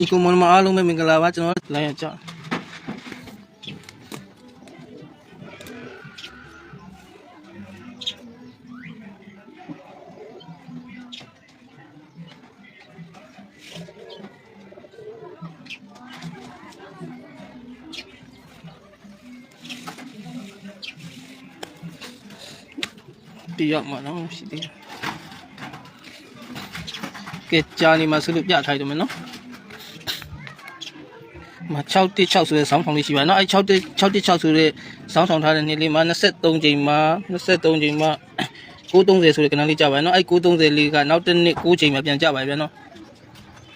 ဒီကုမ္ပဏီမှာအားလုံးပဲမင်္ဂလာပါကျွန်တော်လိုက်ရကြတရားမှာတော့ရှိသေးတယ်ကဲကြာနေမှာဆိုလို့ပြထားတယ်မယ်နော်မှာ616ဆိုတဲ့ဆောင်းဆောင်လေးရှိပါနော်အဲ616ဆိုတဲ့ဆောင်းဆောင်ထားတဲ့နေ့လေးမှာ23ချိန်မှာ23ချိန်မှာ930ဆိုတဲ့ကဏ္ဍလေးကြာပါနော်အဲ930လေးကနောက်တစ်နေ့9ချိန်မှာပြန်ကြပါဗျာနော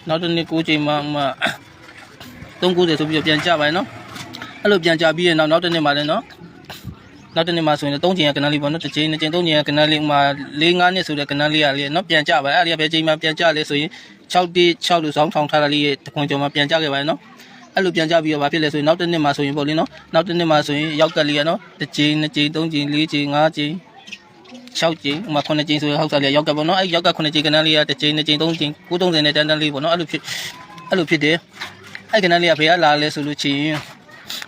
်နောက်တစ်နေ့9ချိန်မှာ390ဆိုပြီးပြန်ကြပါနော်အဲ့လိုပြန်ကြပြီးရင်နောက်တစ်နေ့မှာလည်းနော်နောက်တစ်နေ့မှာဆိုရင်3ချိန်ကဏ္ဍလေးပေါ့နော်တစ်ချိန်2ချိန်3ချိန်ကဏ္ဍလေးမှာ4-5နှစ်ဆိုတဲ့ကဏ္ဍလေးရလေးနော်ပြန်ကြပါအဲ့ဒီကဘယ်ချိန်မှာပြန်ကြလဲဆိုရင်616လို့ဆောင်းဆောင်ထားတာလေးရဲ့တခွန်ကျော်မှာပြန်ကြခဲ့ပါနော်အဲ့လိုပြန်ကြပြီးတော့ဘာဖြစ်လဲဆိုရင်နောက်တစ်နှစ်မှာဆိုရင်ပေါ့လေနော်နောက်တစ်နှစ်မှာဆိုရင်ရောက်ကလေးရနော်တစ်ချိန်2ချိန်3ချိန်4ချိန်5ချိန်6ချိန်ဥမာ9ချိန်ဆိုရင်ဟောက်စားလေးရောက်ကပေါ့နော်အဲ့ရောက်က9ချိန်ကဏ္ဍလေးရတစ်ချိန်2ချိန်3ချိန်930နဲ့တန်းတန်းလေးပေါ့နော်အဲ့လိုဖြစ်တယ်အဲ့ကဏ္ဍလေးကဘယ်ကလာလဲဆိုလို့ချင်း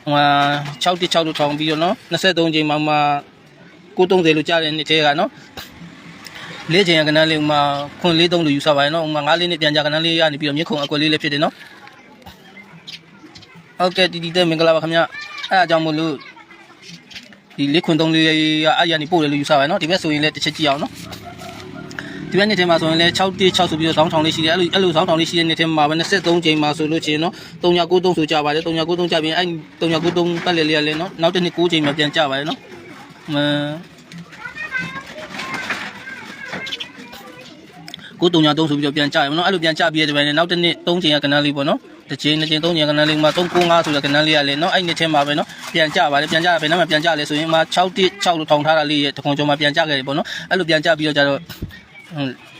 616လို့ထောင်ပြီးတော့နော်23ချိန်မှာ930လို့ကြားတဲ့နှစ်ထဲကနော်၄ချိန်ကဏ္ဍလေးမှာ943လို့ယူဆပါရနော်ဥမာ9လေးနဲ့ပြန်ကြကဏ္ဍလေးရနေပြီးတော့မြစ်ခုံအကွက်လေးလည်းဖြစ်တယ်နော်ဟုတ်ကဲ့တီတဲ့မင်္ဂလာပါခင်ဗျအဲ့အကြောင်းမို့လို့ဒီ၄ခွန်3လေးအဲ့ရနေပို့တယ်လို့ယူဆပါရနော်ဒီဘက်ဆိုရင်လည်းတစ်ချက်ကြည့်အောင်နော်ဒီဘက်နှစ်ထဲမှာဆိုရင်လည်း616ဆိုပြီးတော့ဆောင်းထောင်လေးရှိတယ်အဲ့လိုဆောင်းထောင်လေးရှိတဲ့နှစ်ထဲမှာပဲ23ချိန်မှာဆိုလို့ချင်းနော်393ဆိုကြပါတယ်393ကြပြီးအဲ့393ပတ်လေလေးရလဲနော်နောက်တစ်နှစ်9ချိန်မှာပြန်ကြပါတယ်နော်933ဆိုပြီးတော့ပြန်ကြရမနော်အဲ့လိုပြန်ကြပြီးတဲ့ပိုင်းနဲ့နောက်တစ်နှစ်3ချိန်ကကဏ္ဍလေးပေါ့နော်တစ်ချိန်2ချိန်3ချိန်ကဏ္ဍလေးမှာ395ဆိုတဲ့ကဏ္ဍလေးရလဲနော်အဲ့နှစ်ထဲမှာပဲနော်ပြန်ကြပါတယ်ပြန်ကြဘယ်နှမှာပြန်ကြလဲဆိုရင်616လို့ထောင်ထားတာလေးရဲ့တခွန်ကျော်မှာပြန်ကြခဲ့တယ်ပေါ့နော်အဲ့လိုပြန်ကြပြီးတော့ကြတော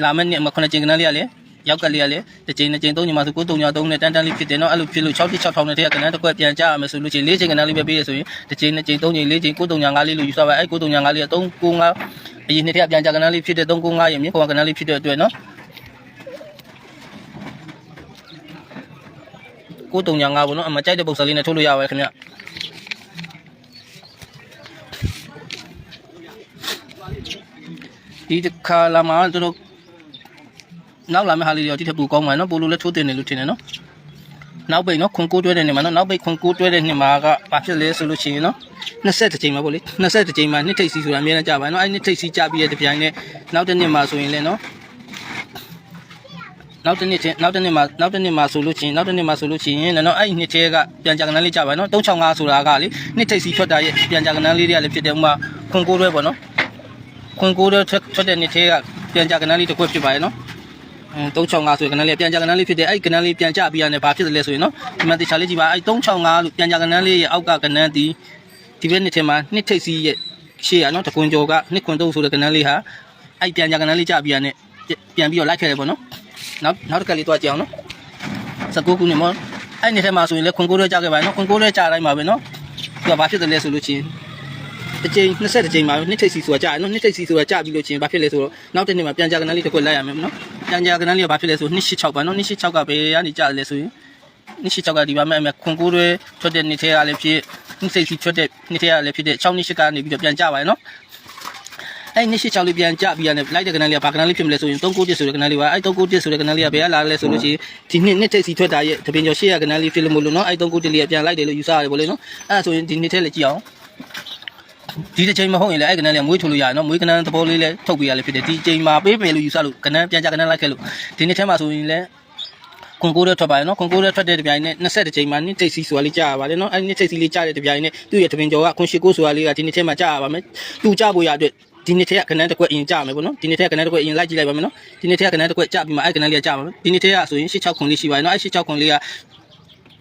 ့လာမယ့်နှစ်မှာ9ချိန်ကဏ္ဍလေးရလဲရောက်ကလေးရလဲတစ်ချိန်2ချိန်3ချိန်မှာဆို933နဲ့တန်းတန်းလေးဖြစ်တယ်နော်အဲ့လိုဖြစ်လို့616ထောင်တဲ့ကဏ္ဍတစ်ခွက်ပြန်ကြရမယ်ဆိုလို့ချင်း4ချိန်ကဏ္ဍလေးပဲပေးရဆိုရင်တစ်ချိန်2ချိန်3ချိန်4ချိန်935လေးလို့ယူဆပါအဲ့935လေးက395အရင်နှစ်ထက်ပြန်ကြကဏ္ဍလေးဖြစ်တဲ့395ရဲ့မြစ်ခေါ်ကဏ္ဍလေးဖြစ်တဲ့အတွက်နော်935ပေါ့နော်အမကြိုက်တဲ့ပုံစံလေးနဲ့ထုတ်လို့ရပါတယ်ခင်ဗျဒီတစ်ခါလာမှာတို့နောက်လာမယ့်ဟာလေးတွေဒီထက်ပိုကောင်းမှာနော်ပို့လို့လည်းထိုးတင်တယ်လို့ထင်တယ်နော်နောက်ပိတ်နော်ခွန်9တွဲတဲ့နေမှာနော်နောက်ပိတ်ခွန်9တွဲတဲ့နေမှာကဘာဖြစ်လဲဆိုလို့ရှိရင်နော်20ချိန်မှာပေါ့လေ20ချိန်မှာနှစ်ထိပ်စီဆိုတာအများနဲ့ကြာပါနော်အဲ့နှစ်ထိပ်စီကြာပြီးတဲ့တပြိုင်နဲ့နောက်တစ်နှစ်မှာဆိုရင်လည်းနော်နောက်တစ်နှစ်မှာဆိုလို့ချင်းနောက်တစ်နှစ်မှာဆိုလို့ချင်းနော်အဲ့နှစ်ထဲကပြန်ကြကဏ္ဍလေးကြာပါနော်365ဆိုတာကလေနှစ်ထိပ်စီထွက်တာရဲ့ပြန်ကြကဏ္ဍလေးတွေကလည်းဖြစ်တယ်ဥမာခွန်9တွဲပေါ့နော်ခွန်9တွဲထွက်တဲ့နှစ်ထဲကပြန်ကြကဏ္ဍလေးတစ်ခွက်ဖြစ်ပါရဲ့နော်365ဆိုတဲ့ကဏ္ဍလေးပြန်ကြကဏ္ဍလေးဖြစ်တယ်အဲ့ကဏ္ဍလေးပြန်ကြပြီးရတယ်ဘာဖြစ်တယ်လဲဆိုရင်နော်ဒီမှာတခြားလေးကြည့်ပါအဲ့365လို့ပြန်ကြကဏ္ဍလေးရဲ့အောက်ကကဏ္ဍဒီဘက်နှစ်ထဲမှာနှစ်ထိပ်စီရဲ့ရှေ့ကနော်တကွန်ကျော်ကနှစ်ခွန်3ဆိုတဲ့ကဏ္ဍလေးဟာအဲ့ပြန်ကြကဏ္ဍလေးကြပြီးရတယ်ပြန်ပြီးတော့လိုက်ခဲ့တယ်ပေါ့နော်နောက်တစ်ခါလေးတွားကြည့်အောင်နော်19ခုနှစ်မှာအဲ့နှစ်ထဲမှာဆိုရင်လည်းခွန်9တွဲကြခဲ့ပါနော်ခွန်9တွဲကြတိုင်းမှာပဲနော်သူကဘာဖြစ်တယ်လဲဆိုလို့ချင်းတစ်ချိန်20ချိန်မှာနှစ်ထိပ်စီဆိုတာကြာနော်နှစ်ထိပ်စီဆိုတာကြာပြီးလို့ချင်းဘာဖြစ်လဲဆိုတော့နောက်တစ်နေ့မှာပြန်ကြကဏ္ဍလေးတစ်ခွက်လိုက်ရမယ်နော်ပြန်ကြကဏ္ဍလေးကဘာဖြစ်လဲဆို286ပါနော်286ကဘယ်ကနေကြာလဲဆိုရင်286ကဒီပါမဲ့ခွန်9တွဲထွက်တဲ့နှစ်ထဲကလည်းဖြစ်နှစ်ထိပ်စီထွက်တဲ့နှစ်ထဲကလည်းဖြစ်တဲ့628ကနေပြီးတော့ပြန်ကြပါရနော်အဲ့286လေးပြန်ကြပြီးရတယ်လိုက်တဲ့ကဏ္ဍလေးကဘာကဏ္ဍလေးဖြစ်မလဲဆိုရင်391ဆိုတဲ့ကဏ္ဍလေးပါအဲ့391ဆိုတဲ့ကဏ္ဍလေးကဘယ်ကလာလဲဆိုလို့ရှိရင်ဒီနှစ်ထိပ်စီထွက်တာရဲ့တပင်ကျော်ရှေ့ရကဏ္ဍလေးဖြစ်လို့မလို့နော်အဲ့391လေးကပြန်လိုက်တယ်လို့ယူဆရတယ်ပေါ့လေနော်အဲ့ဒါဆိုရင်ဒီနှစ်ထဲလေးကြည့်အောင်ဒီတစ်ချိန်မဟုတ်ရင်လည်းအဲ့ကဏ္ဍလေးမွေးထုတ်လို့ရတယ်နော်မွေးကဏ္ဍသဘောလေးလည်းထုတ်ပေးရလေဖြစ်တယ်ဒီချိန်မှာပေးမယ်လို့ယူဆလို့ကဏ္ဍပြန်ကြကဏ္ဍလိုက်ခဲ့လို့ဒီနှစ်ထဲမှာဆိုရင်လည်းခွန်9တွဲထွက်ပါရနော်ခွန်9တွဲထွက်တဲ့တပြိုင်နဲ့20ချိန်မှာနှစ်ထိပ်စီဆိုတာလေးကြာရပါတယ်နော်အဲ့နှစ်ထိပ်စီလေးကြာတဲ့တပြိုင်နဲ့သူ့ရဲ့တပင်ကျော်ကခွန်89ဆိုတာလေးကဒီနှစ်ထဲမှာကြာရပါမယ်သူကြာဖို့ရအတွက်ဒီနှစ်ထက်ကဏ္ဍတစ်ခွက်အရင်ကြာမယ်ပေါ့နော်ဒီနှစ်ထက်ကဏ္ဍတစ်ခွက်အရင်လိုက်ကြည့်လိုက်ပါမယ်နော်ဒီနှစ်ထက်ကဏ္ဍတစ်ခွက်ကြာပြီးမှအဲ့ကဏ္ဍလေးကကြာပါမယ်ဒီနှစ်ထက်ကဆိုရင်86ခွန်လေးရှိပါတယ်နော်အဲ့86ခွန်လေးက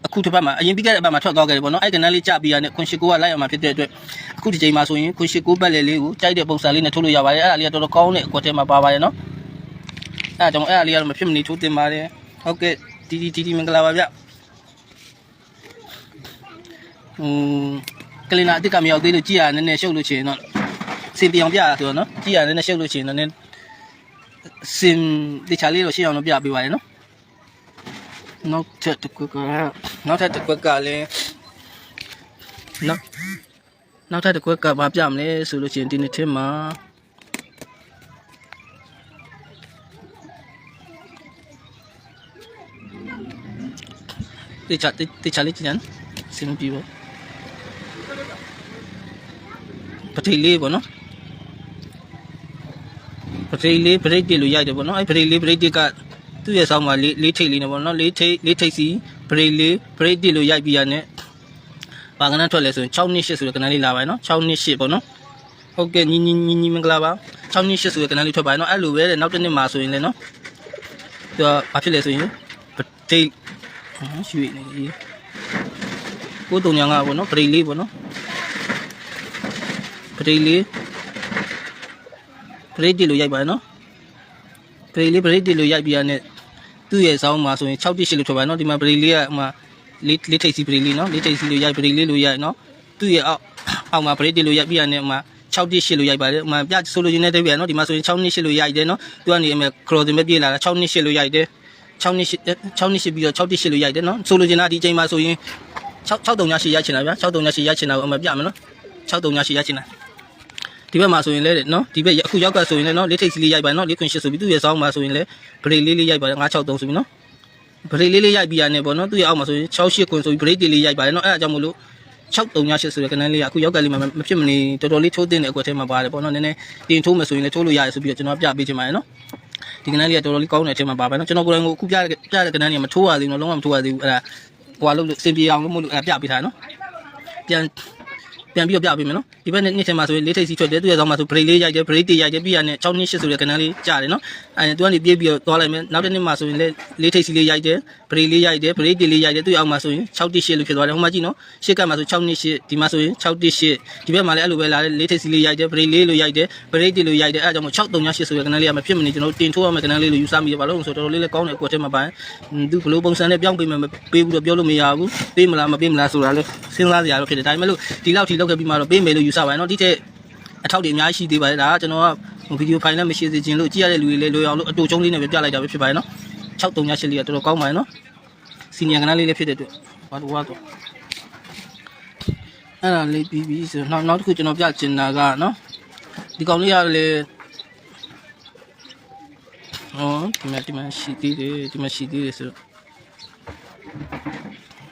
အခုတစ်ပတ်မှာအရင်ပြီးခဲ့တဲ့အပတ်မှာထွက်သွားခဲ့တယ်ပေါ့နော်အဲ့ကဏ္ဍလေးကြာပြီးရတဲ့ခွန်89ကလိုက်ရမှာဖြစ်တဲ့အတွက်အခုဒီချိန်မှာဆိုရင်ခွန်89ပတ်လေလေးကိုကြိုက်တဲ့ပုံစံလေးနဲ့ထုတ်လို့ရပါတယ်အဲ့ဒါလေးကတော်တော်ကောင်းတဲ့အကွက်ထဲမှာပါပါတယ်နော်အဲ့ဒါကြောင့်အဲ့ဒါလေးကတော့မဖြစ်မနေထိုးတင်ပါတယ်ဟုတ်ကဲ့ဒီမင်္ဂလာပါဗျကလင်နာအစ်ကမရောက်သေးလို့ကြည်ရနည်းနည်းရှုပ်လို့ချင်တော့စင်ပြောင်ပြရဆိုတော့နော်ကြည်ရနည်းနည်းရှုပ်လို့ချင်တော့နည်းစင်တခြားလေးတော့ရှင်းအောင်လုပ်ပြပေးပါရနော် နောက်ထပ်တစ်ခွက်ကလည်းနောက်ထပ်တစ်ခွက်ကဘာပြမလဲဆိုလို့ရှိရင်ဒီနေ့ထင်းမှာတေချာလေးကြည့်ရင်စင်ပြီးပေါ့ပတိလေးပေါ့နော်ပတိလေးဘရိတ်တီလို့ရိုက်တယ်ပေါ့နော်အဲ့ဘရိတ်လေးဘရိတ်တီကသူ့ရဲ့ဆောင်းမှာလေးထိတ်လေးနေပေါ့နော်လေးထိတ်စီဘရိတ်လေးဘရိတ်တီလို့ရိုက်ပြီးရနဲ့ဘာကနန်းထွက်လဲဆိုရင်6နှစ်8ဆိုတဲ့ကနန်းလေးလာပါနော်6နှစ်8ပေါ့နော်ဟုတ်ကဲ့ညီမင်္ဂလာပါ6နှစ်8ဆိုတဲ့ကနန်းလေးထွက်ပါနော်အဲ့လိုပဲတဲ့နောက်တစ်နှစ်မှာဆိုရင်လည်းနော်သူကဘာဖြစ်လဲဆိုရင်ပတိရွှေနေကြီးကိုတုံညာကပေါ့နော်ပရိတ်လေးပေါ့နော်ပရိတ်လေးဘရိတ်တီလို့ရိုက်ပါနော်ဘရိတ်တီလို့ရိုက်ပြီးရနဲ့သူ့ရဲ့ဆောင်းမှာဆိုရင်6တိ8လို့ထွက်ပါနော်ဒီမှာဘရိတ်လေးကဟိုမှာလေးထိပ်စီဘရိတ်လေးနော်လေးထိပ်စီလို့ရိုက်ဘရိတ်လေးလို့ရိုက်နော်သူ့ရဲ့အောက်မှာဘရိတ်တီလို့ရိုက်ပြီးရနဲ့ဟိုမှာ6တိ8လို့ရိုက်ပါတယ်ဟိုမှာပြဆိုလိုချင်တဲ့တည်းပြနော်ဒီမှာဆိုရင်6နှစ်8လို့ရိုက်တယ်နော်သူကနေအမေခရိုစင်ပဲပြေးလာတာ6နှစ်8လို့ရိုက်တယ်6နှစ်8ပြီးတော့6တိ8လို့ရိုက်တယ်နော်ဆိုလိုချင်တာဒီချိန်မှာဆိုရင်638ရိုက်ချင်တာဗျာ638ရိုက်ချင်တာကိုအမေပြမယ်နော်638ရိုက်ချင်တာဒီဘက်မှာဆိုရင်လည်းနော်ဒီဘက်အခုရောက်ကဆိုရင်လည်းနော်လေးထိပ်စီလေးရိုက်ပါနော်4ခွင့်8ဆိုပြီးသူ့ရဲ့ဆောင်းမှာဆိုရင်လည်းဘရိတ်လေးရိုက်ပါတယ်963ဆိုပြီးနော်ဘရိတ်လေးရိုက်ပြီးရတယ်ပေါ့နော်သူ့ရဲ့အောက်မှာဆိုရင်68ခွင့်ဆိုပြီးဘရိတ်လေးရိုက်ပါတယ်နော်အဲ့ဒါကြောင့်မို့လို့638ဆိုတဲ့ကနန်းလေးကအခုရောက်ကလေးမှာမဖြစ်မနေတော်တော်လေးထိုးတင်တဲ့အကွက်ထဲမှာပါတယ်ပေါ့နော်နည်းနည်းတင်ထိုးမယ်ဆိုရင်လည်းထိုးလို့ရတယ်ဆိုပြီးတော့ကျွန်တော်ပြပေးချင်ပါတယ်နော်ဒီကနန်းလေးကတော်တော်လေးကောင်းတဲ့အချိန်မှာပါပဲနော်ကျွန်တော်ကိုယ်တိုင်ကိုအခုပြတဲ့ကနန်းလေးကမထိုးရသေးဘူးနော်လုံးဝမထိုးရသေးဘူးအဲ့ဒါဟိုလို့စင်ပြေအောင်လို့မို့လို့အဲ့ဒါပြပေးထားနော်ပြန်ပြီးတော့ပြပေးမယ်နော်ဒီဘက်နှစ်ထဲမှာဆိုရင်လေးထိပ်စီထွက်တယ်သူ့ရဲ့ဆောင်းမှာဆိုဘရိတ်လေးရိုက်တယ်ဘရိတ်တီရိုက်တယ်ပြီးရနဲ့6နှစ်8ဆိုတဲ့ကနန်းလေးကြားတယ်နော်အဲသူကနေပြေးပြီးတော့သွားလိုက်မယ်နောက်တစ်နှစ်မှာဆိုရင်လေးထိပ်စီလေးရိုက်တယ်ဘရိတ်လေးရိုက်တယ်ဘရိတ်တီလေးရိုက်တယ်သူ့ရဲ့အောက်မှာဆိုရင်6တိ8လို့ဖြစ်သွားတယ်ဟိုမှာကြည့်နော်ရှစ်ကပ်မှာဆို6နှစ်8ဒီမှာဆိုရင်6တိ8ဒီဘက်မှာလည်းအဲ့လိုပဲလာတယ်လေးထိပ်စီလေးရိုက်တယ်ဘရိတ်လေးလို့ရိုက်တယ်ဘရိတ်တီလို့ရိုက်တယ်အဲဒါကြောင့်မို့638ဆိုတဲ့ကနန်းလေးကမဖြစ်မနေကျွန်တော်တင်ထိုးရမယ့်ကနန်းလေးလို့ယူဆမိရပါလို့ဆိုတော့တော်တော်လေးလည်းကောင်းတဲ့အကွက်ထဲမှာပါသူဘလို့ပုံစံနဲ့ပြောင်းပေးမယ်မပေးဘူးတော့ပြောလို့မရဘူးပေးမလားမပေးမလားဆိုတာလည်းစဉ်းစားစရာတော့ဖြစ်တယ်ဒါပေမဲ့လို့ဒီလောက်ထိလောက်ခဲ့ပြီးမှတော့ပေးမယ်လို့ယူဆပါတယ်နော်ဒီထက်အထောက်တွေအများကြီးရှိသေးပါတယ်ဒါကကျွန်တော်ကဗီဒီယိုဖိုင်နဲ့မရှိစေချင်လို့ကြည့်ရတဲ့လူတွေလည်းလိုအောင်လို့အတူချုံးလေးနဲ့ပဲပြလိုက်တာပဲဖြစ်ပါတယ်နော်638လေးကတော်တော်ကောင်းပါတယ်နော်စီနီယာကနန်းလေးလည်းဖြစ်တဲ့အတွက်ဘာလို့တော့အဲ့ဒါလေးပြီးဆိုနောက်တစ်ခုကျွန်တော်ပြချင်တာကနော်ဒီကောင်လေးကလည်းဒီမှာရှိသေးတယ်ဆိုတော့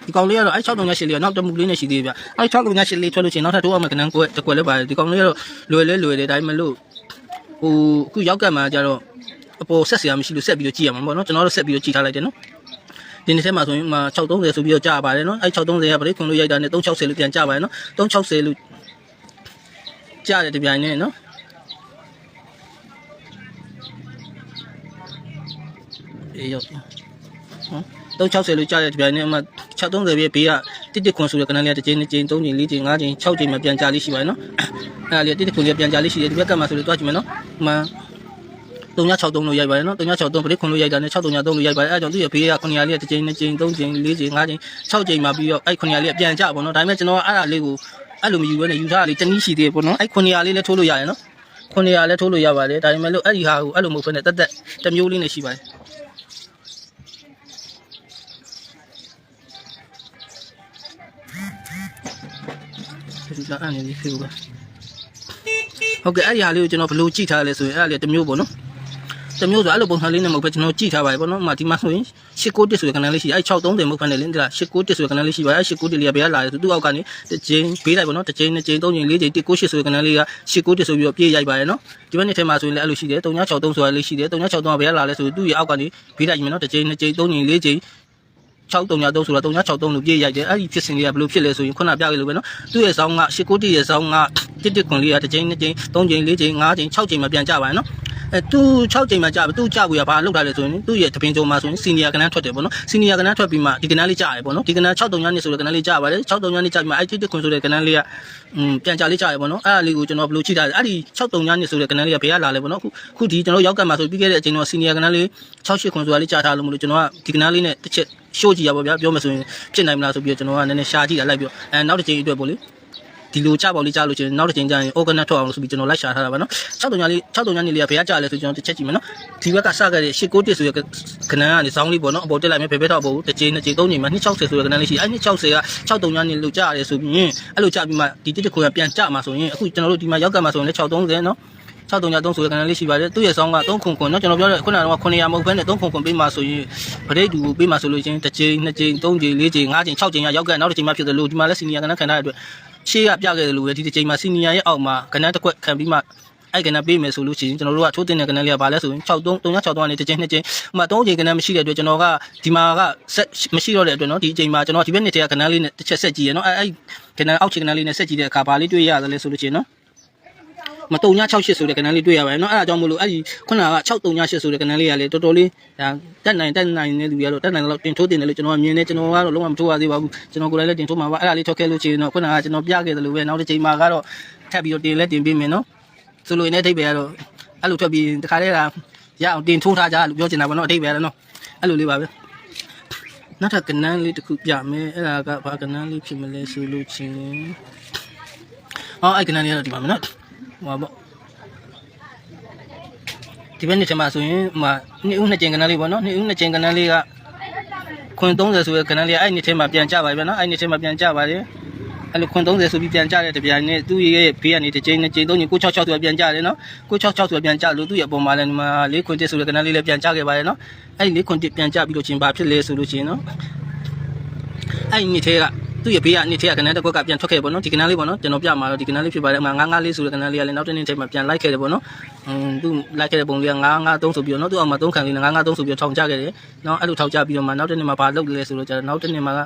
ဒီကောင်လေးကတော့အဲ့638လေးကနောက်တမှုလေးနဲ့ရှိသေးတယ်ဗျအဲ့638လေးထွက်လို့ချင်းနောက်ထပ်တိုးအောင်မကနန်းကိုတစ်ခွက်လည်းပါတယ်ဒီကောင်လေးကတော့လွယ်တယ်ဒါပေမဲ့လို့ဟိုအခုရောက်ကမှကျတော့အပေါ်ဆက်စရာမရှိလို့ဆက်ပြီးတော့ကြည့်ရမှာပေါ့နော်ကျွန်တော်တို့ဆက်ပြီးတော့ကြည့်ထားလိုက်တယ်နော်ဒီနေ့ထဲမှာဆိုရင်630ဆိုပြီးတော့ကြာပါတယ်နော်အဲ့630ကဗရိတ်ခွန်လို့ရိုက်တာနဲ့360လို့ပြန်ကြာပါတယ်နော်360လို့ကြာတယ်တပြိုင်နဲ့နော်အေးရောက်360လို့ကြားတဲ့ဒီပိုင်းနဲ့အမှ630ပြဘေးကတစ်ခွန်ဆိုတဲ့ကနန်းလေးတစ်ချိန်2ချိန်3ချိန်4ချိန်5ချိန်6ချိန်မှပြန်ကြာလေးရှိပါတယ်နော်အဲ့ဒါလေးတစ်ခွန်လေးပြန်ကြာလေးရှိတယ်ဒီဘက်ကမှဆိုလို့တွားကြည့်မယ်နော်မှ363လို့ရိုက်ပါတယ်နော်363ပြခွန်လို့ရိုက်တာနဲ့633လို့ရိုက်ပါတယ်အဲ့ဒါကြောင့်သူ့ရဲ့ဘေးက900လေးတစ်ချိန်2ချိန်3ချိန်4ချိန်5ချိန်6ချိန်မှပြီးတော့အဲ့900လေးပြန်ကြာပေါ့နော်ဒါပေမဲ့ကျွန်တော်ကအဲ့ဒါလေးကိုအဲ့လိုမယူဘဲနဲ့ယူထားတာလေးတနည်းရှိသေးတယ်ပေါ့နော်အဲ့900လေးလည်းထိုးလို့ရတယ်နော်900လည်းထိုးလို့ရပါတယ်ဒါပေမဲ့လို့အဲ့ဒီဟာကိုအဲ့လိုမဟုတ်ဘဲနဲ့တက်တစ်မျိုးလေးနဲ့ရှိပါတယ်ဒီလာအနေနဲ့ဖြစ်ဦးပါဟုတ်ကဲ့အဲ့ဒီဟာလေးကိုကျွန်တော်ဘယ်လိုကြည့်ထားလဲဆိုရင်အဲ့ဒါလေးတစ်မျိုးပေါ့နော်တစ်မျိုးဆိုအဲ့လိုပုံစံလေးနဲ့မဟုတ်ပဲကျွန်တော်ကြည့်ထားပါတယ်ပေါ့နော်ဒီမှာဆိုရင်891ဆိုတဲ့ကနန်းလေးရှိအဲ့630မဟုတ်ဖ ane လင်းဒါ891ဆိုတဲ့ကနန်းလေးရှိပါအဲ့891လေးကဘယ်ကလာလဲဆိုသူ့အောက်ကနေတစ်ချိန်ဘေးလိုက်ပေါ့နော်တစ်ချိန်2ချိန်3ချိန်4ချိန်198ဆိုတဲ့ကနန်းလေးက891ဆိုပြီးတော့ပြေးရိုက်ပါတယ်နော်ဒီဘက်နှစ်ထဲမှာဆိုရင်လည်းအဲ့လိုရှိတယ်363ဆိုတာလေးရှိတယ်363ကဘယ်ကလာလဲဆိုသူ့ရဲ့အောက်ကနေဘေးလိုက်မယ်နော်တစ်ချိန်2ချိန်3ချိန်4ချိန်633ဆိုတာ363လို့ပြေးရိုက်တယ်အဲ့ဒီဖြစ်စဉ်လေးကဘယ်လိုဖြစ်လဲဆိုရင်ခုနပြခဲ့လို့ပဲနော်သူ့ရဲ့ဆောင်းက891ရဲ့ဆောင်းကတစ်ခွန်လေးကတစ်ချိန်2ချိန်3ချိန်4ချိန်5ချိန်6ချိန်မှပြန်ကြပါရဲ့နော်သူ6ချိန်မှကြာပြီသူကြာဘူးရဘာလောက်ထားလဲဆိုရင်သူ့ရဲ့တပင်ကြုံမှာဆိုရင်စီနီယာကနန်းထွက်တယ်ပေါ့နော်စီနီယာကနန်းထွက်ပြီးမှဒီကနန်းလေးကြာတယ်ပေါ့နော်ဒီကနန်း639နှစ်ဆိုတဲ့ကနန်းလေးကြာပါတယ်639နှစ်ကြာပြီးမှအဲ့တစ်ခွန်ဆိုတဲ့ကနန်းလေးကပြန်ကြာလေးကြာတယ်ပေါ့နော်အဲ့ဒါလေးကိုကျွန်တော်ဘယ်လိုချိထားလဲအဲ့ဒီ639နှစ်ဆိုတဲ့ကနန်းလေးကဘယ်ကလာလဲပေါ့နော်ခုဒီကျွန်တော်ရောက်ကမှာဆိုပြီးခဲ့တဲ့အချိန်တော့စီနီယာကနန်းလေး68ခွန်ဆိုတာလေးကြာထားလို့မလို့ကျွန်တော်ကဒီကနန်းလေးနဲ့တစ်ချက်ရှိုးကြည့်ရပါဗျာပြောမယ်ဆိုရင်ဖြစ်နိုင်မလားဆိုပြီးတော့ကျွန်တော်ကနည်းနည်းရှားကြည့်တာလိုက်ပြီးနောက်တစ်ချိန်အတွက်ပေါ့လေ ဒီလိုကြပေါ့လေးကြားလို့ချင်းနောက်တစ်ချိန်ကျရင် organic ထွက်အောင်လို့ဆိုပြီးကျွန်တော်လိုက်ရှာထားတာပါနော်639လေးကဘယ်ကကြားလဲဆိုကျွန်တော်တစ်ချက်ကြည့်မယ်နော်ဒီဘက်ကစခဲ့တဲ့891ဆိုရကနန်းကနေစောင်းလေးပေါ့နော်အပေါ်တက်လိုက်မယ်ဘယ်ဘက်တော့ပေါ့တစ်ချိန်2ချိန်3ချိန်မှ260ဆိုရကနန်းလေးရှိအဲ့260က639လို့ကြားရတယ်ဆိုပြီးရင်အဲ့လိုကြားပြီးမှဒီတစ်ခုကပြန်ကြမှာဆိုရင်အခုကျွန်တော်တို့ဒီမှာရောက်ကမှာဆိုရင်လည်း630နော်633ဆိုရကနန်းလေးရှိပါတယ်သူ့ရဲ့ဆောင်းက3ခုခွန်နော်ကျွန်တော်ပြောတဲ့ခုနကတော့900မဟုတ်ဘဲနဲ့3ခုခွန်ပေးမှာဆိုရင်ဗရိတ်တူပေးမှာဆိုလို့ချင်းတစ်ချိန်2ချိန်3ချိန်4ချိန်5ချိန်6ချိန်ရောက်ကန်နောက်တစ်ချိန်မှဖြစ်တယ်လို့ဒီမှာလည်းစီနီယာကနန်းခံထားတဲ့အတွက်ရှေ့ကပြခဲ့တယ်လို့ပဲဒီတစ်ချိန်မှာစီနီယာရဲ့အောက်မှာကနန်းတစ်ခွက်ခံပြီးမှအဲ့ကနန်းပေးမယ်ဆိုလို့ရှိရင်ကျွန်တော်တို့ကချိုးတင်တဲ့ကနန်းလေးကဘာလဲဆိုရင်6363ကနေတစ်ချိန်2ချိန်ဥပမာ3ချိန်ကနန်းမရှိတဲ့အတွက်ကျွန်တော်ကဒီမှာကဆက်မရှိတော့တဲ့အတွက်နော်ဒီအချိန်မှာကျွန်တော်ဒီဘက်နှစ်ထက်ကကနန်းလေးနဲ့တစ်ချက်ဆက်ကြည့်ရနော်အဲ့ကနန်းအောက်ချိန်ကနန်းလေးနဲ့ဆက်ကြည့်တဲ့အခါဘာလေးတွေ့ရတယ်လဲဆိုလို့ရှိရင်နော်မ368ဆိုတဲ့ကနန်းလေးတွေ့ရပါတယ်เนาะအဲ့ဒါကြောင့်မို့လို့အဲ့ဒီခုနက638ဆိုတဲ့ကနန်းလေးကလေတော်တော်လေးဒါတက်နိုင်တဲ့လူတွေကတော့တက်နိုင်တော့တင်ထိုးတင်တယ်လို့ကျွန်တော်ကမြင်နေကျွန်တော်ကတော့လုံးဝမထိုးရသေးပါဘူးကျွန်တော်ကိုယ်လည်းတင်ထိုးမှာပါအဲ့ဒါလေးထွက်ခဲ့လို့ရှိရင်တော့ခုနကကျွန်တော်ပြခဲ့တယ်လို့ပဲနောက်တစ်ချိန်မှာကတော့ထပ်ပြီးတော့တင်လဲတင်ပေးမယ်เนาะဆိုလို့ရင်လည်းအဓိပ္ပာယ်ကတော့အဲ့လိုထွက်ပြီးတခါတည်းကရအောင်တင်ထိုးထားကြလို့ပြောချင်တာပေါ့เนาะအဓိပ္ပာယ်ကတော့เนาะအဲ့လိုလေးပါပဲနောက်ထပ်ကနန်းလေးတစ်ခုပြမယ်အဲ့ဒါကဘာကနန်းလေးဖြစ်မလဲဆိုလို့ချင်းအဲ့ကနန်းလေးကတော့ဒီမှာမယ်เนาะဟောပေါ့ဒီဘက်နှစ်ထဲမှာဆိုရင်ဟိုနှစ်ဦးနှစ်ကျင်ကနန်းလေးပေါ့နော်နှစ်ဦးနှစ်ကျင်ကနန်းလေးကခွန်30ဆိုတဲ့ကနန်းလေးအဲ့နှစ်ထဲမှာပြန်ကြပါပြီဗျာနော်အဲ့နှစ်ထဲမှာပြန်ကြပါတယ်အဲ့လိုခွန်30ဆိုပြီးပြန်ကြတဲ့တပြိုင်နဲ့သူ့ရဲ့ဘေးကနေတစ်ချိန်နှစ်ချိန်သုံးချိန်966ဆိုပြန်ကြတယ်နော်966ဆိုပြန်ကြလို့သူ့ရဲ့အပေါ်မှာလည်းဒီမှာ4ခွန်1ဆိုတဲ့ကနန်းလေးလည်းပြန်ကြခဲ့ပါတယ်နော်အဲ့4ခွန်1ပြန်ကြပြီးလို့ချင်းဘာဖြစ်လဲဆိုလို့ချင်းနော်အဲ့နှစ်ထဲကသူ့ရဲ့ဘေးကနေထဲကကနန်းတစ်ခွက်ကပြန်ထွက်ခဲ့ပေါ့နော်ဒီကနန်းလေးပေါ့နော်ကျွန်တော်ပြမှာတော့ဒီကနန်းလေးဖြစ်ပါတယ်အမှ954ဆိုတဲ့ကနန်းလေးကလည်းနောက်တစ်နေ့ထဲမှာပြန်လိုက်ခဲ့တယ်ပေါ့နော်သူလိုက်ခဲ့တဲ့ပုံလေးက953ဆိုပြီးတော့နော်သူ့အောက်မှာ3ခံလေးနဲ့953ဆိုပြီးတော့ထောင်ချခဲ့တယ်နော်အဲ့လိုထောင်ချပြီးတော့မှနောက်တစ်နေ့မှာဘာလုပ်လဲဆိုတော့ကျတော့နောက်တစ်နေ့မှာက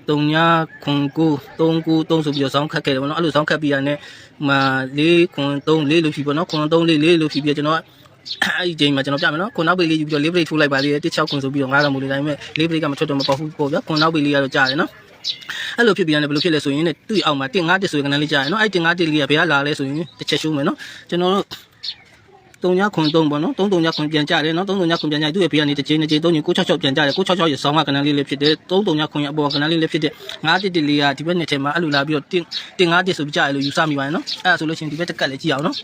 3993ဆိုပြီးတော့ဆောင်းခတ်ခဲ့တယ်ပေါ့နော်အဲ့လိုဆောင်းခတ်ပြီးရတဲ့မှာ493လို့ဖြစ်ပေါ့နော်934လို့ဖြစ်ပြီးကျွန်တော်အဲ့ဒီချိန်မှာကျွန်တော်ပြမယ်နော်ခုနောက်ပေလေးယူပြီးတော့လေးဘရိတ်ထိုးလိုက်ပါသေးတယ်16ခွန်ဆိုပြီးတော့9တော့မို့လို့ဒါပေမဲ့လေးဘရိတ်ကမထွက်တော့မပေါ့ဘူးပေါ့ဗျာခုနောက်ပေလေးကတော့ကြားတယ်နော်အဲ့လိုဖြစ်ပြီးရတယ်ဘယ်လိုဖြစ်လဲဆိုရင်သူ့အောက်မှာ151ဆိုတဲ့ကနန်းလေးကြားရနော်အဲ့151လေးကဘယ်ကလာလဲဆိုရင်တစ်ချက်ရှိုးမယ်နော်ကျွန်တော်တို့3ပေါ့နော်339ပြန်ကြတယ်နော်339ပြန်ကြသူ့ရဲ့ဘေးကနေတစ်ချိန်2ချိန်3ချိန်966ပြန်ကြတယ်966ရဲ့ဆောင်းကကနန်းလေးလည်းဖြစ်တယ်339ရဲ့အပေါ်ကနန်းလေးလည်းဖြစ်တယ်911လေးကဒီဘက်နှစ်ထဲမှာအဲ့လိုလာပြီးတော့151ဆိုပြီးကြားရလို့ယူဆမိပါတယ်နော်အဲ့ဒါဆိုလို့ရှိရင်ဒီဘက်တက်ကက်လည်းကြည့်အောင်နော်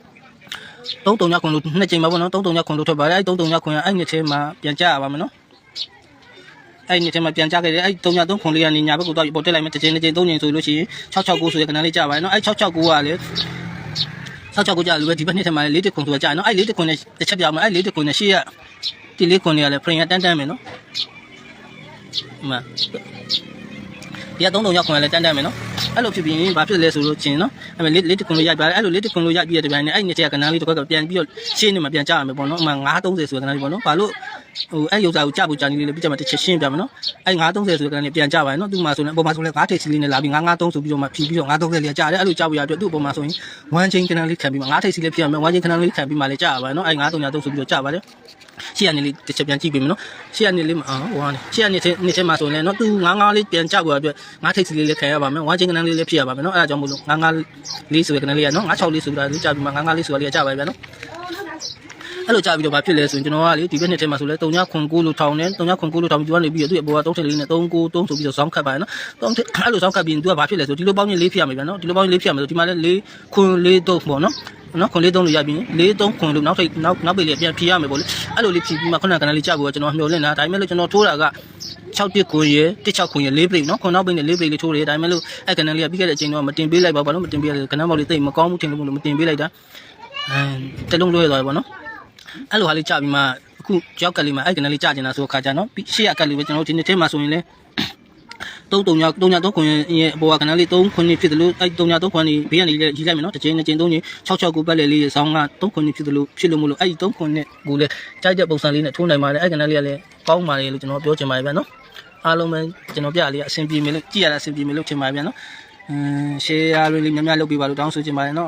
339လို့နှစ်ချိန်ပါပေါ့နော်339လို့ထွက်ပါတယ်အဲ့339ကအဲ့နှစ်ထဲမှာပြန်ကြရပါမယ်နော်အဲ့ဒီထဲမှာပြန်ကြခဲ့တယ်အဲ့303ခွန်လေးကနေညာဘက်ကိုတော့ပေါ်တက်လိုက်မယ်တစ်ချိန်2ချိန်3ချိန်ဆိုလို့ရှိရင်669ဆိုတဲ့ကနန်းလေးကြပါတယ်နော်အဲ့669ကလည်း669ကြလို့ပဲဒီဘက်နှစ်ထဲမှာ4တစ်ခွန်ဆိုတာကြာနော်အဲ့4တစ်ခွန်နဲ့တစ်ချက်ပြအောင်အဲ့4တစ်ခွန်နဲ့ရှေ့ကဒီ4ခွန်တွေကလည်း frame တန်းမယ်နော်ဒီမှာဒီက339ခွန်ကလည်းတန်းမယ်နော်အဲ့လိုဖြစ်ပြီးရင်ဘာဖြစ်လဲဆိုလို့ချင်းနော်အဲ့မဲ့4တစ်ခွန်လို့ရိုက်ပါတယ်အဲ့လို4တစ်ခွန်လို့ရိုက်ပြီးတဲ့ဒီပိုင်းနဲ့အဲ့နှစ်ထဲကကနန်းလေးတစ်ခွက်ကပြန်ပြီးတော့ရှေ့နေမှာပြန်ကြရမယ်ပေါ့နော်ဥမာ930ဆိုတဲ့ကနန်းလေးပေါ့နော်ဘာလို့ဟိုအဲ့ရုပ်စာကိုကြဖို့ကြာနေလေးပြီးကြမှာတစ်ချက်ရှင်းပြမယ်နော်အဲ့930ဆိုတဲ့ကနန်းလေးပြန်ကြပါရနော်သူ့မှာဆိုရင်အပေါ်မှာဆိုလဲ9ထိပ်စီလေးနဲ့လာပြီး953ဆိုပြီးတော့မှဖြီးပြီးတော့930လေးကြာတယ်အဲ့လိုကြာဖို့ရအတွက်သူ့အပေါ်မှာဆိုရင်1 chain ကနန်းလေးခံပြီးမှ9ထိပ်စီလေးဖြစ်ရမယ်1 chain ကနန်းလေးခံပြီးမှလည်းကြာပါရနော်အဲ့933ဆိုပြီးတော့ကြာပါတယ်ရှေ့ကနေလေးတစ်ချက်ပြန်ကြည့်ပေးမယ်နော်ရှေ့ကနေလေးဟိုကနေရှေ့ကနေနှစ်ထဲမှာဆိုရင်လည်းနော်သူ95လေးပြန်ကြောက်သွားအတွက်9ထိပ်စီလေးလည်းခံရပါမယ်1 chain ကနန်းလေးလည်းဖြစ်ရပါမယ်နော်အဲ့ဒါကြောင့်မို့လို့95လေးဆိုတဲ့ကနန်းလေးကနော်96လေးဆိုတာလေးကြာပြီးမှ95လေးဆိုတာလေးကကြာပါပြီဗျာနော်အဲ့လိုကြာပြီးတော့ဘာဖြစ်လဲဆိုရင်ကျွန်တော်ကလေဒီဘက်နှစ်ထဲမှာဆိုလဲ39လို့ထောင်တယ်39လို့ထောင်ပြီးသူကနေပြီးတော့သူ့အပေါ်က3ထစ်လေးနဲ့393ဆိုပြီးတော့ဇောင်းခတ်ပါရနော်3ထစ်အဲ့လိုဇောင်းခတ်ပြီးသူကဘာဖြစ်လဲဆိုဒီလိုပေါင်းချင်း4ဖြစ်ရမယ်ဗျာနော်ဒီလိုပေါင်းချင်း4ဖြစ်ရမယ်ဆိုဒီမှာလဲ4ခွန်4 3ပေါ့နော်နော်ခွန်4 3လို့ရပြီး4 3ခွန်လို့နောက်ပေလေးပြန်ဖြီးရမယ်ပေါ့လေအဲ့လိုလေးဖြီးပြီးမှခုနကကနန်းလေးကြာပြီးတော့ကျွန်တော်မျှော်လင့်တာဒါပေမဲ့လို့ကျွန်တော်ထိုးတာက6တစ်ခွန်ရယ်16ခွန်ရယ်4 plate နော်ခွန်နောက်ပိတ်နဲ့4 plate လေးထိုးတယ်ဒါပေမဲ့လို့အဲ့ကနန်းလေးကပြီးခဲ့တဲ့အချိန်တော့မတင်ပေးလိုက်ပါဘူးနော်မတင်ပေးရကနန်းပေါက်လေးတိတ်မကောင်းဘူးထင်လို့မတင်ပေးလိုက်တာတလုံးလွှဲသွားတယ်ပေါ့နော်အဲ့လိုဟာလေးကြာပြီးမှအခုကြောက်ကလေးမှာအဲ့ကနန်းလေးကြာကျင်တာဆိုခါကြနော်ရှေ့ကကလေးပဲကျွန်တော်ဒီနေ့ထဲမှာဆိုရင်လဲ333ခွန်ရဲ့အပေါ်ကကနန်းလေး3ခွန်ဖြစ်တယ်လို့အဲ့333ခွန်ဘေးကနေရေးလိုက်မယ်နော်တစ်ချိန်2ချိန်3ချိန်669ပတ်လေလေးဆောင်းက3ခွန်ဖြစ်တယ်လို့ဖြစ်လို့မလို့အဲ့ဒီ3ခွန်နဲ့ကိုလည်းကြိုက်တဲ့ပုံစံလေးနဲ့ထိုးနိုင်ပါတယ်အဲ့ကနန်းလေးကလည်းကောင်းပါတယ်လို့ကျွန်တော်ပြောချင်ပါတယ်ဗျာနော်အားလုံးပဲကျွန်တော်ပြလေးအဆင်ပြေမယ်လို့ကြည့်ရတာအဆင်ပြေမယ်လို့ထင်ပါတယ်ဗျာနော်share လေးများများလုပ်ပေးပါလို့တောင်းဆိုချင်ပါတယ်နော်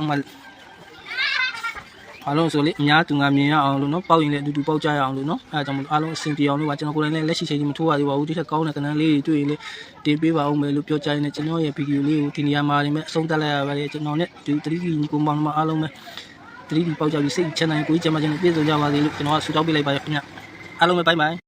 အားလုံးဆိုလေအများသူငါမြင်ရအောင်လို့နော်ပေါက်ရင်လည်းအတူတူပေါက်ကြရအောင်လို့နော်အဲဒါကြောင့်မလို့အားလုံးအဆင်ပြေအောင်လို့ပါကျွန်တော်ကိုယ်တိုင်လည်းလက်ရှိချိန်ကြီးမထိုးရသေးပါဘူးဒီထက်ကောင်းတဲ့ကဏ္ဍလေးတွေတွေ့ရင်လည်းတင်ပေးပါအောင်မယ်လို့ပြောကြရင်လည်းကျွန်တော်ရဲ့ဗီဒီယိုလေးကိုဒီနေရာမှာနေမဲ့အဆုံးသတ်လိုက်ရပါတယ်ကျွန်တော်နဲ့ဒီ 3D ကိုပေါင်းမှာအားလုံးပဲ 3D ပေါက်ကြပြီးစိတ်ချမ်းသာရင်ကိုကြီးကျမချင်းပြည့်စုံကြပါစေလို့ကျွန်တော်ကဆုတောင်းပေးလိုက်ပါရခင်ဗျအားလုံးပဲဘိုင်ဘိုင်